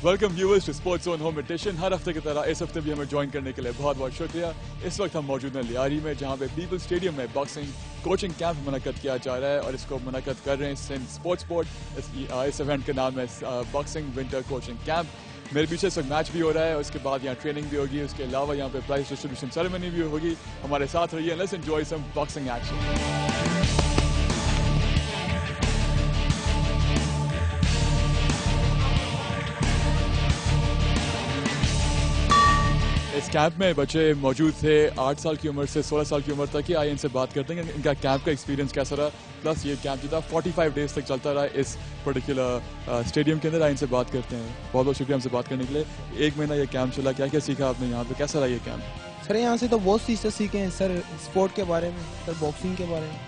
Welcome viewers to sports zone home edition. हर हफ्ते की तरह इस हफ्ते भी हमें ज्वाइन करने के लिए बहुत बहुत शुक्रिया। इस वक्त हम मौजूद हैं लियारी में, जहां पे पीपल स्टेडियम में बॉक्सिंग कोचिंग कैंप मुनक्कद किया जा रहा है और इसको मुनक्कद कर रहे हैं सिंध स्पोर्ट्स बोर्ड। इस इवेंट का नाम है बॉक्सिंग विंटर कोचिंग कैंप। मेरे पीछे इस वक्त मैच भी हो रहा है और उसके बाद यहाँ ट्रेनिंग भी होगी। उसके अलावा यहाँ पे प्राइज डिस्ट्रीब्यूशन सेरेमनी भी होगी। हमारे साथ रहिए, let's enjoy some boxing action. इस कैंप में बच्चे मौजूद थे 8 साल की उम्र से 16 साल की उम्र तक ही। आइए इनसे बात करते हैं इनका कैंप का एक्सपीरियंस कैसा रहा, प्लस ये कैंप जो था 45 डेज तक चलता रहा इस पर्टिकुलर स्टेडियम के अंदर। आइए इनसे बात करते हैं। बहुत बहुत शुक्रिया हमसे बात करने के लिए। 1 महीना ये कैंप चला, क्या क्या सीखा आपने यहाँ पे, कैसा रहा ये कैंप? सर यहाँ से तो बहुत चीज़ें सीखे हैं सर, स्पोर्ट के बारे में, सर बॉक्सिंग के बारे में,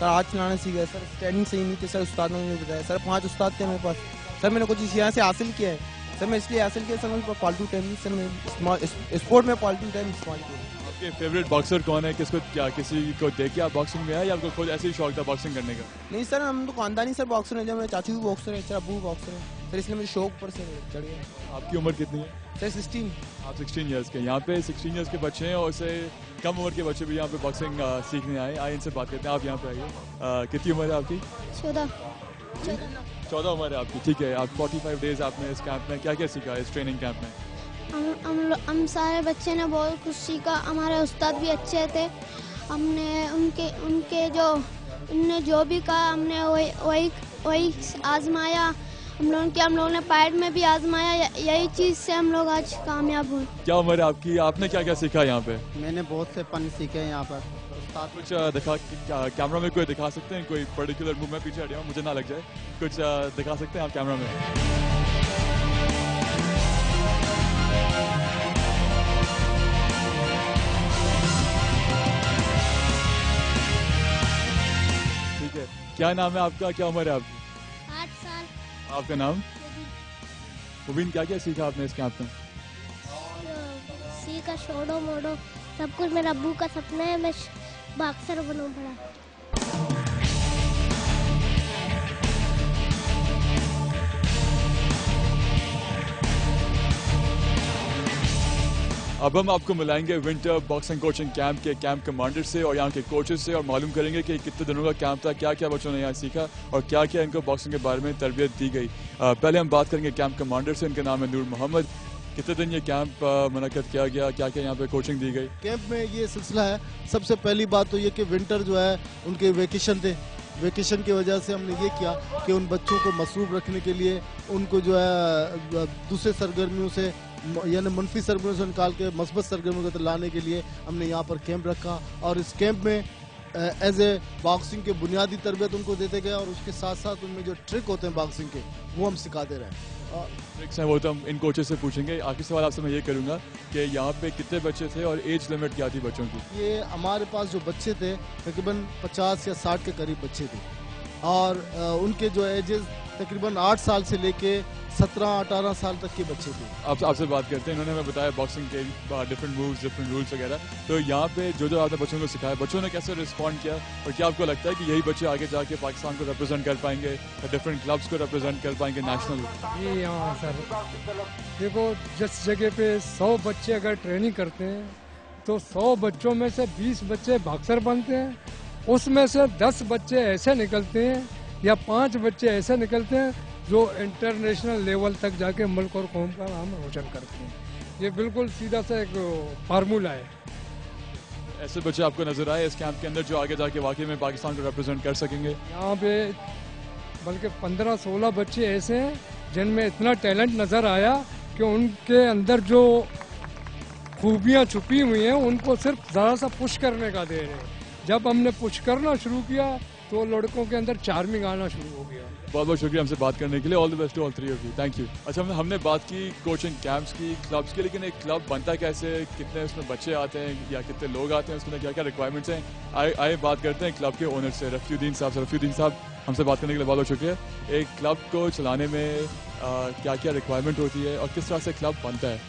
सर हाथ चलाना सीखा सर। स्टैंडिंग सही नहीं थे सर, उस्ताद ने मुझे बताया सर। 5 उस्ताद थे मेरे पास सर। मैंने कुछ चीज़ यहाँ से हासिल किया है सर। मैं इसलिए हासिल किया सर, मैं फालतू टाइम नहीं सर, मैं स्पोर्ट में फालतू टाइम इस्तेमाल किया। आपके फेवरेट बॉक्सर कौन है? किसको, क्या किसी को देख के आप बॉक्सिंग में आए या आपको खुद ऐसे ही शौक था बॉक्सिंग करने का? नहीं सर, हम तो खानदानी सर बॉक्सर हैं। जब मेरे चाचू भी बॉक्सर है सर, अबू भी बॉक्सर है सर, इसलिए मेरे शौक पर से चढ़ गया। आपकी उम्र कितनी है? सर 16। आप 16 ईयर्स के। यहाँ पे 16 ईयर्स के बच्चे हैं और उससे कम उम्र के बच्चे भी यहाँ पे बॉक्सिंग सीखने आए। आइए इनसे बात करते हैं। आप यहाँ पे आइए। कितनी उम्र है आपकी? 14 उम्र है आपकी, ठीक है। आप 45 डेज आपने इस कैंप में क्या क्या सीखा इस ट्रेनिंग कैंप में? हम सारे बच्चे ने बहुत कुछ सीखा। हमारे उस्ताद भी अच्छे थे। हमने उनने जो भी कहा हमने वही आजमाया। हम लोगों ने पैड में भी आजमाया। यही चीज़ से हम लोग आज कामयाब हुए। क्या उम्र है आपकी? आपने क्या क्या सीखा यहाँ पे? मैंने बहुत से फन सीखे हैं यहाँ पर। कुछ दिखा, कैमरा में कोई दिखा सकते हैं कोई पर्टिकुलर मूव? मैं पीछे हट जाऊँ, मुझे ना लग जाए। कुछ दिखा सकते हैं आप कैमरा में? ठीक है। क्या नाम है आपका, क्या उम्र है आपकी? 8 साल। आपका नाम? मुबीन, क्या क्या सीखा आपने इस कैंप में? सीखा शोडो मोडो सब कुछ। मेरा अब्बू का सपना है मैं बॉक्सर बनूं बड़ा। अब हम आपको मिलाएंगे विंटर बॉक्सिंग कोचिंग कैंप के कैंप कमांडर से और यहाँ के कोचेस से और मालूम करेंगे कि कितने दिनों का कैंप था, क्या क्या बच्चों ने यहाँ सीखा और क्या क्या इनको बॉक्सिंग के बारे में तरबियत दी गई। पहले हम बात करेंगे कैंप कमांडर से। इनका नाम है नूर मोहम्मद। कितने दिन ये कैंप मुनक्कद किया गया, क्या क्या यहाँ पे कोचिंग दी गई? कैंप में ये सिलसिला है। सबसे पहली बात तो ये कि विंटर जो है उनके वेकेशन थे। वेकेशन की वजह से हमने ये किया कि उन बच्चों को मसरूफ रखने के लिए उनको जो है दूसरे सरगर्मियों से यानी मनफी सरगर्मियों से निकाल के मस्बत सरगर्मियों को लाने के लिए हमने यहाँ पर कैंप रखा। और इस कैंप में एज ए बॉक्सिंग के बुनियादी तरबियत उनको देते गए और उसके साथ साथ उनमें जो ट्रिक होते हैं बॉक्सिंग के वो हम सिखाते रहे। ट्रिक्स हैं वो तो हम इन कोचेस से पूछेंगे। आखिरी सवाल आपसे मैं ये करूँगा कि यहाँ पे कितने बच्चे थे और एज लिमिट क्या थी बच्चों की? ये हमारे पास जो बच्चे थे तकरीबन 50 या 60 के करीब बच्चे थे और उनके जो एजेस तकरीबन 8 साल से लेके 17-18 साल तक के बच्चे थे। आपसे बात करते हैं। इन्होंने हमें बताया बॉक्सिंग के डिफरेंट मूव्स, डिफरेंट रूल्स वगैरह। तो यहाँ पे जो आपने बच्चों को सिखाया, बच्चों ने कैसे रिस्पॉन्ड किया और क्या आपको लगता है कि यही बच्चे आगे जाके पाकिस्तान को रिप्रेजेंट कर पाएंगे या डिफरेंट क्लब्स को रिप्रेजेंट कर पाएंगे नेशनल? जी हाँ सर, देखो जिस जगह पे 100 बच्चे अगर ट्रेनिंग करते हैं तो 100 बच्चों में से 20 बच्चे बॉक्सर बनते हैं। उसमें से 10 बच्चे ऐसे निकलते हैं या 5 बच्चे ऐसे निकलते हैं जो इंटरनेशनल लेवल तक जाके मुल्क और कौम का नाम रोशन करते हैं। ये बिल्कुल सीधा सा एक फार्मूला है। ऐसे बच्चे आपको नजर आए इस कैंप के अंदर जो आगे जाके वाकई में पाकिस्तान को रिप्रेजेंट कर सकेंगे? यहाँ पे बल्कि 15-16 बच्चे ऐसे हैं जिनमें इतना टैलेंट नज़र आया कि उनके अंदर जो खूबियाँ छुपी हुई हैं उनको सिर्फ ज़रा सा पुश करने का दे रहे हैं। जब हमने पुश करना शुरू किया तो लड़कों के अंदर चार्मिंग आना शुरू हो गया। बहुत बहुत शुक्रिया हमसे बात करने के लिए। All the best to all 3 of you. Thank you. अच्छा, हमने बात की कोचिंग कैंप्स की, क्लब्स की, लेकिन एक क्लब बनता कैसे, कितने उसमें बच्चे आते हैं या कितने लोग आते हैं, उसमें क्या क्या रिक्वायरमेंट्स हैं? आइए बात करते हैं क्लब के ओनर से, रफ़ीउद्दीन साहब से। रफ़ीउद्दीन साहब, हमसे बात करने के लिए बहुत बहुत शुक्रिया। एक क्लब को चलाने में क्या क्या रिक्वायरमेंट होती है और किस तरह से क्लब बनता है?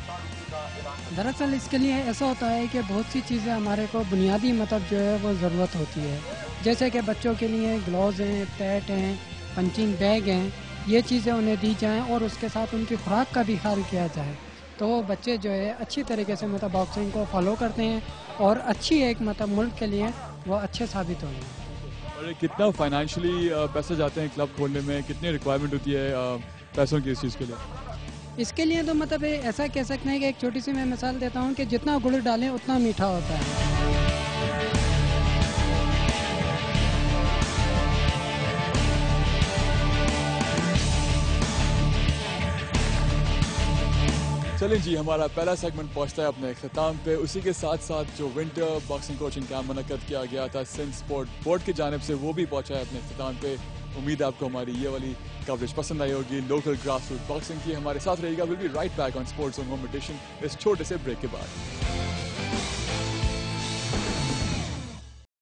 दरअसल इसके लिए ऐसा होता है कि बहुत सी चीज़ें हमारे को बुनियादी मतलब जो है वो ज़रूरत होती है। जैसे कि बच्चों के लिए ग्लव्स हैं, पैड हैं, पंचिंग बैग हैं, ये चीज़ें उन्हें दी जाएं और उसके साथ उनकी खुराक का भी ख्याल किया जाए, तो बच्चे जो है अच्छी तरीके से मतलब बॉक्सिंग को फॉलो करते हैं और अच्छी एक मतलब मुल्क के लिए वो अच्छे साबित होंगे। और कितना फाइनेंशियली पैसे जाते हैं क्लब खोलने में, कितनी रिक्वायरमेंट होती है पैसों की इस चीज़ के लिए? इसके लिए तो मतलब ऐसा कह सकते हैं कि एक छोटी सी मैं मिसाल देता हूँ कि जितना गुड़ डालें उतना मीठा होता है। चलें जी, हमारा पहला सेगमेंट पहुंचता है अपने अख्ताम पे। उसी के साथ साथ जो विंटर बॉक्सिंग कोचिंग कैंप मुनक्कद किया गया था सिंध स्पोर्ट बोर्ड की जानिब से, वो भी पहुंचा है अपने अख्ताम पे। उम्मीद है आपको हमारी ये वाली कवरेज पसंद आई होगी लोकल ग्रास रूट बॉक्सिंग की। हमारे साथ रहेगा। Will be right back on sports on home edition इस छोटे से ब्रेक के बाद।